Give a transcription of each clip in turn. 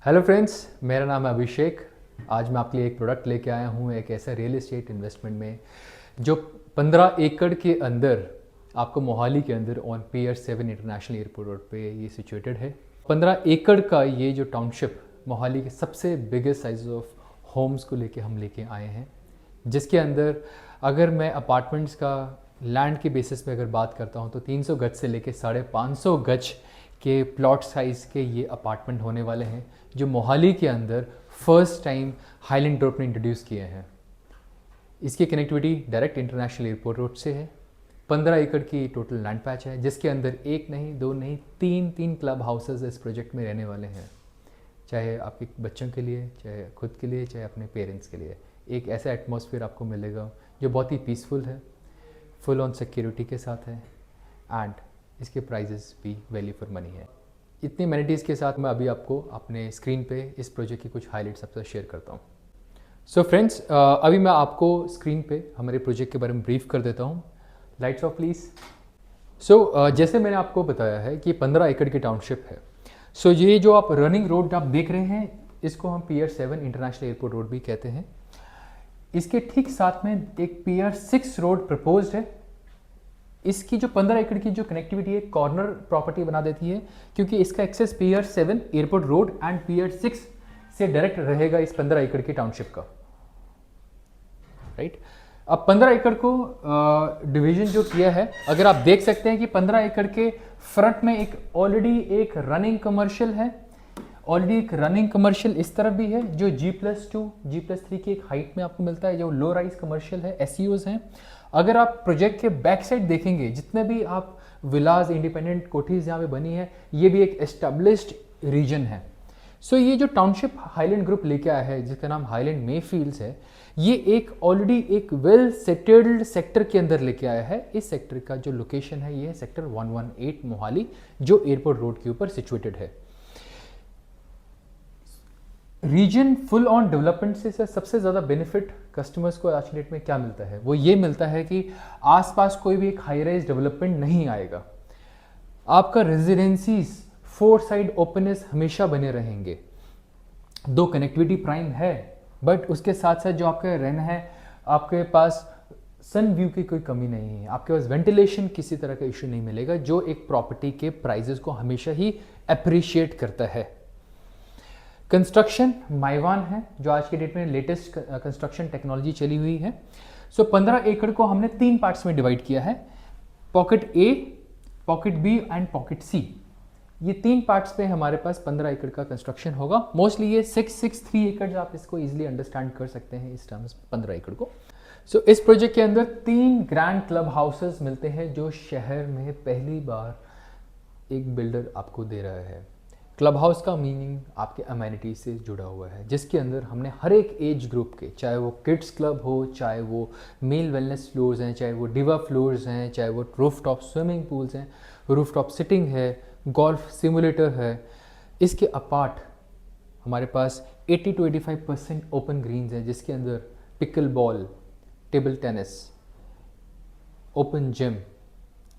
Hello friends, मेरा नाम है अभिषेक। आज मैं आपके लिए एक प्रोडक्ट लेके आया हूँ, एक ऐसा रियल एस्टेट इन्वेस्टमेंट में जो 15 एकड़ के अंदर आपको मोहाली के अंदर on PR 7 international airport road पे ये सिचुएटेड है। 15 एकड़ का ये जो टाउनशिप मोहाली के सबसे बिगेस्ट साइज ऑफ होम्स को लेके आए हैं, जिसके अंदर अगर मैं अपार्टमेंट्स का लैंड के बेसिस पे अगर बात करता हूँ तो 300 गज से लेके 550 गज के प्लॉट साइज़ के ये अपार्टमेंट होने वाले हैं, जो मोहाली के अंदर फर्स्ट टाइम हाईलैंड ग्रुप ने इंट्रोड्यूस किए हैं। इसकी connectivity direct international airport road से है। 15 एकड़ की टोटल लैंड पैच है, जिसके अंदर एक नहीं, दो नहीं, तीन क्लब हाउसेज इस प्रोजेक्ट में रहने वाले हैं। चाहे आपके बच्चों के लिए, चाहे खुद के लिए, चाहे अपने पेरेंट्स के लिए। एक ऐसा एटमॉस्फेयर आपको मिलेगा जो बहुत ही पीसफुल है, फुल ऑन सिक्योरिटी के साथ है, एंड इसके प्राइजेस भी वैल्यू फॉर मनी है। इतनी एमिनिटीज़ के साथ मैं अभी आपको अपने स्क्रीन पे इस प्रोजेक्ट की कुछ हाइलाइट्स आपसे शेयर करता हूँ। सो फ्रेंड्स, अभी मैं आपको स्क्रीन पे हमारे प्रोजेक्ट के बारे में ब्रीफ कर देता हूँ। Lights off please. सो जैसे मैंने आपको बताया है कि 15 एकड़ की टाउनशिप है। सो ये जो आप रनिंग रोड आप देख रहे हैं, इसको हम पियर 7 इंटरनेशनल एयरपोर्ट रोड भी कहते हैं। इसके ठीक साथ में एक पियर 6 रोड प्रपोज्ड है। इसकी जो 15 एकड़ की जो कनेक्टिविटी है, कॉर्नर प्रॉपर्टी बना देती है, क्योंकि इसका access pier 7 airport road and pier 6 से डायरेक्ट रहेगा इस 15 एकड़ की टाउनशिप का, राइट। अब 15 एकड़ को डिवीजन जो किया है, अगर आप देख सकते हैं कि 15 एकड़ के फ्रंट में एक ऑलरेडी एक रनिंग कमर्शियल है, ऑलरेडी एक रनिंग कमर्शियल इस तरफ भी है, जो G+2 G+3 की एक हाइट में आपको मिलता है, जो लो राइज कमर्शियल है, SEOs हैं। अगर आप प्रोजेक्ट के बैक साइड देखेंगे, जितने भी आप विलाज, इंडिपेंडेंट कोठीज यहाँ पे बनी है, ये भी एक एस्टेब्लिश्ड रीजन है। सो ये जो टाउनशिप हाईलैंड ग्रुप लेके आया है, जिसका नाम हाईलैंड मेफील्ड्स है, ये एक ऑलरेडी एक वेल सेटल्ड सेक्टर के अंदर लेके आया है। इस सेक्टर का जो लोकेशन है, ये है सेक्टर 118 मोहाली, जो एयरपोर्ट रोड के ऊपर सिचुएटेड है। रीजन फुल ऑन डेवलपमेंट से सबसे ज़्यादा बेनिफिट कस्टमर्स को आज की डेट में क्या मिलता है, वो ये मिलता है कि आसपास कोई भी एक हाई राइज डेवलपमेंट नहीं आएगा। आपका रेजिडेंसीज 4 साइड ओपननेस हमेशा बने रहेंगे। दो कनेक्टिविटी प्राइम है, बट उसके साथ साथ जो आपका रहना है, आपके पास सन व्यू की कोई कमी नहीं है, आपके पास वेंटिलेशन किसी तरह का इशू नहीं मिलेगा, जो एक प्रॉपर्टी के प्राइजेस को हमेशा ही अप्रिशिएट करता है। कंस्ट्रक्शन माइवान है, जो आज के डेट में लेटेस्ट कंस्ट्रक्शन टेक्नोलॉजी चली हुई है। सो 15 एकड़ को हमने 3 पार्ट्स में डिवाइड किया है, pocket A, pocket B and pocket C. ये 3 पार्ट्स पे हमारे पास 15 एकड़ का कंस्ट्रक्शन होगा। मोस्टली ये 663 एकड़, आप इसको इजीली अंडरस्टैंड कर सकते हैं इस टर्म्स 15 एकड़ को। सो इस प्रोजेक्ट के अंदर 3 ग्रैंड क्लब हाउसेस मिलते हैं, जो शहर में पहली बार एक बिल्डर आपको दे रहा है। क्लब हाउस का मीनिंग आपके अमेनिटी से जुड़ा हुआ है, जिसके अंदर हमने हर एक एज ग्रुप के, चाहे वो किड्स क्लब हो, चाहे वो मेल वेलनेस फ्लोर्स हैं, चाहे वो डिवा फ्लोर्स हैं, चाहे वो रूफटॉप स्विमिंग पूल्स हैं, रूफटॉप सिटिंग है, गोल्फ सिमुलेटर है। इसके अपार्ट हमारे पास 80 to 85% ओपन ग्रीन्स हैं, जिसके अंदर pickle ball, table tennis, open gym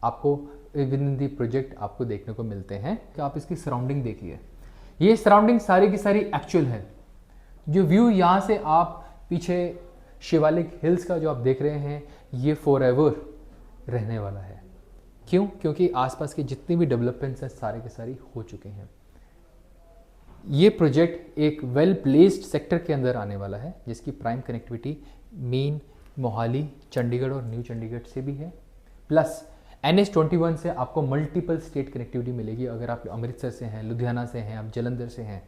आपको विद इन दी प्रोजेक्ट आपको देखने को मिलते हैं। कि आप इसकी सराउंडिंग देखिए, ये सराउंडिंग सारी की सारी एक्चुअल है। जो व्यू यहाँ से आप पीछे शिवालिक हिल्स का जो आप देख रहे हैं, ये फॉरएवर रहने वाला है। क्यों? क्योंकि आसपास के जितने भी डेवलपमेंट्स हैं, सारे के सारे हो चुके हैं। ये प्रोजेक्ट एक वेल प्लेस्ड सेक्टर के अंदर आने वाला है, जिसकी prime connectivity main Mohali, Chandigarh और न्यू चंडीगढ़ से भी है, प्लस NH21 से आपको मल्टीपल स्टेट कनेक्टिविटी मिलेगी। अगर आप अमृतसर से हैं, लुधियाना से हैं, आप जलंधर से हैं,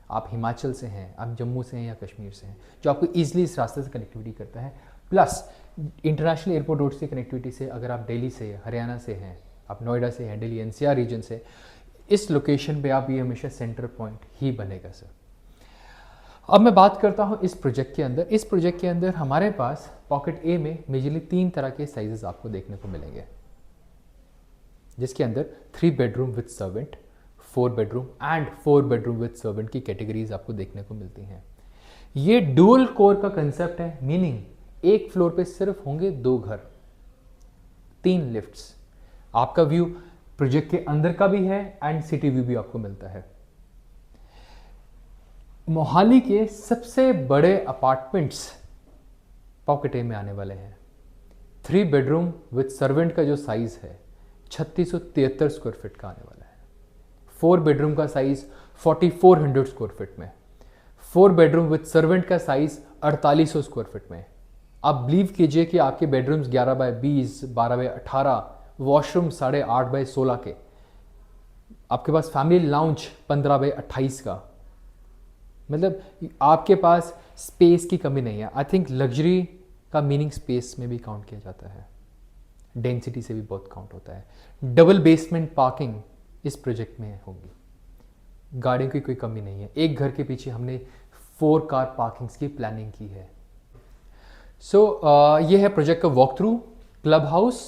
आप हिमाचल से हैं, आप जम्मू से हैं या कश्मीर से हैं, जो आपको ईजिली इस रास्ते से कनेक्टिविटी करता है। प्लस इंटरनेशनल एयरपोर्ट रोड से कनेक्टिविटी से, अगर आप दिल्ली से, हरियाणा से हैं, आप नोएडा से हैं, दिल्ली NCR रीजन से, इस लोकेशन पे आप ये हमेशा सेंटर पॉइंट ही बनेगा सर। अब मैं बात करता हूँ इस प्रोजेक्ट के अंदर। इस प्रोजेक्ट के अंदर हमारे पास पॉकेट ए में मेजरली 3 तरह के साइजेस आपको देखने को मिलेंगे, जिसके अंदर 3 bedroom with servant, 4 bedroom and 4 bedroom with servant की कैटेगरीज आपको देखने को मिलती हैं। ये डुअल कोर का कंसेप्ट है, मीनिंग एक फ्लोर पे सिर्फ होंगे 2 घर, 3 लिफ्ट्स। आपका व्यू प्रोजेक्ट के अंदर का भी है एंड सिटी व्यू भी आपको मिलता है। मोहाली के सबसे बड़े अपार्टमेंट्स पॉकेट ए में आने वाले हैं। 3 बेडरूम विद सर्वेंट का जो साइज़ है 3673 स्क्वायर फीट का आने वाला है। 4 बेडरूम का साइज़ 4400 स्क्वायर फीट में। 4 बेडरूम विद सर्वेंट का साइज़ 4800 स्क्वायर फीट में। आप बिलीव कीजिए कि आपके bedrooms 11 by 20, 12 by 18, washroom 8.5 by 16 के, आपके पास फैमिली लाउंज 15 बाय 28 का, मतलब आपके पास स्पेस की कमी नहीं है। आई थिंक लग्जरी का मीनिंग स्पेस में भी काउंट किया जाता है, डेंसिटी से भी बहुत काउंट होता है। डबल बेसमेंट पार्किंग इस प्रोजेक्ट में होगी, गाड़ियों की कोई कमी नहीं है। एक घर के पीछे हमने 4 कार पार्किंग्स की प्लानिंग की है। ये है प्रोजेक्ट का वॉक थ्रू। क्लब हाउस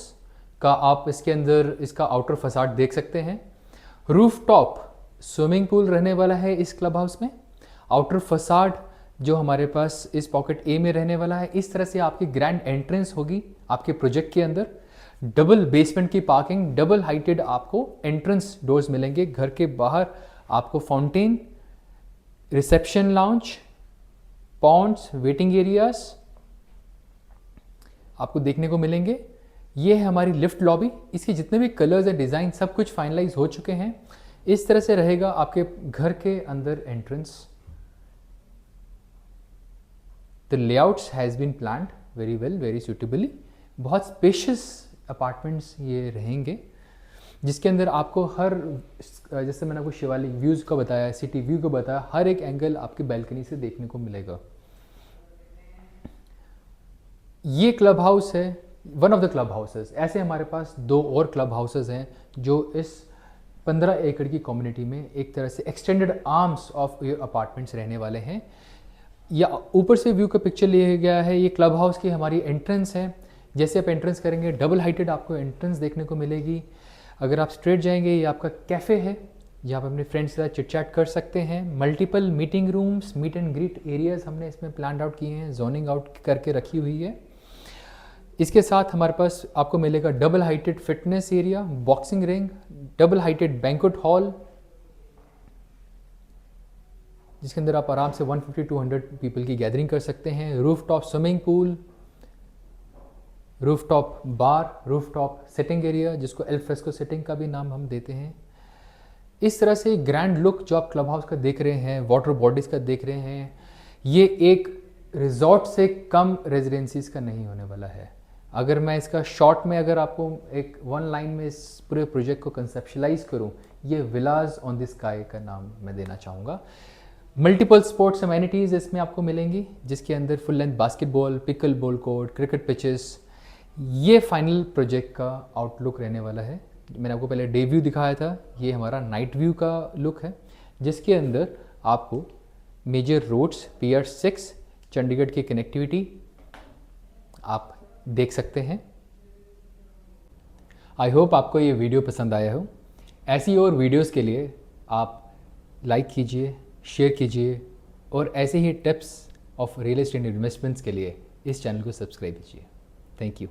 का आप इसके अंदर इसका आउटर फसाड देख सकते हैं। रूफ टॉप स्विमिंग पूल रहने वाला है इस क्लब हाउस में। आउटर फसाड जो हमारे पास इस पॉकेट ए में रहने वाला है, इस तरह से आपकी ग्रैंड एंट्रेंस होगी आपके प्रोजेक्ट के अंदर। डबल बेसमेंट की पार्किंग, डबल हाइटेड आपको एंट्रेंस डोर्स मिलेंगे। घर के बाहर आपको fountain, reception lounge, ponds, waiting areas आपको देखने को मिलेंगे। ये है हमारी लिफ्ट लॉबी। इसके जितने भी कलर्स और डिज़ाइन सब कुछ फाइनलाइज हो चुके हैं। इस तरह से रहेगा आपके घर के अंदर entrance. The layouts has been planned very well, very suitably. बहुत स्पेशियस अपार्टमेंट्स ये रहेंगे, जिसके अंदर आपको हर, जैसे मैंने आपको शिवालिक व्यूज़ का बताया, सिटी व्यू का बताया, हर एक एंगल आपकी बैल्कनी से देखने को मिलेगा। ये क्लब हाउस है, one of the club houses. ऐसे हमारे पास 2 और क्लब हाउसेस हैं जो इस 15 एकड़ की कम्युनिटी में एक तरह से extended arms of your apartments रहने वाले हैं। या ऊपर से व्यू का पिक्चर लिया गया है। ये क्लब हाउस की हमारी एंट्रेंस है। जैसे आप एंट्रेंस करेंगे डबल हाइटेड आपको एंट्रेंस देखने को मिलेगी। अगर आप स्ट्रेट जाएंगे, ये आपका कैफ़े है जहाँ आप अपने फ्रेंड्स के साथ चिट चैट कर सकते हैं। Multiple meeting rooms, meet and greet areas हमने इसमें प्लान आउट किए हैं, जोनिंग आउट करके रखी हुई है। इसके साथ हमारे पास आपको मिलेगा double heighted fitness area, boxing ring, double heighted banquet hall, जिसके अंदर आप आराम से 150-200 पीपल की गैदरिंग कर सकते हैं। Roof top swimming pool, roof top बार, रूफ टॉप सिटिंग एरिया, जिसको एल फ्रेस्को सिटिंग का भी नाम हम देते हैं। इस तरह से ग्रैंड लुक जो आप क्लब हाउस का देख रहे हैं, वाटर बॉडीज़ का देख रहे हैं, ये एक रिजॉर्ट से कम रेजिडेंसीज का नहीं होने वाला है। अगर मैं इसका शॉर्ट में अगर आपको एक 1 लाइन में इस पूरे प्रोजेक्ट को कंसेप्शलाइज करूं, ये विलाज ऑन द स्काई का नाम मैं देना चाहूँगा। मल्टीपल स्पोर्ट्स अमेनिटीज़ इसमें आपको मिलेंगी, जिसके अंदर full length basketball, pickle ball court, cricket pitches. ये फाइनल प्रोजेक्ट का आउटलुक रहने वाला है। मैंने आपको पहले डे व्यू दिखाया था, ये हमारा नाइट व्यू का लुक है, जिसके अंदर आपको मेजर रोड्स, PR 6, चंडीगढ़ की कनेक्टिविटी आप देख सकते हैं। आई होप आपको ये वीडियो पसंद आया हो। ऐसी और वीडियोस के लिए आप लाइक कीजिए, शेयर कीजिए, और ऐसे ही tips of real estate investments के लिए इस चैनल को सब्सक्राइब कीजिए। Thank you.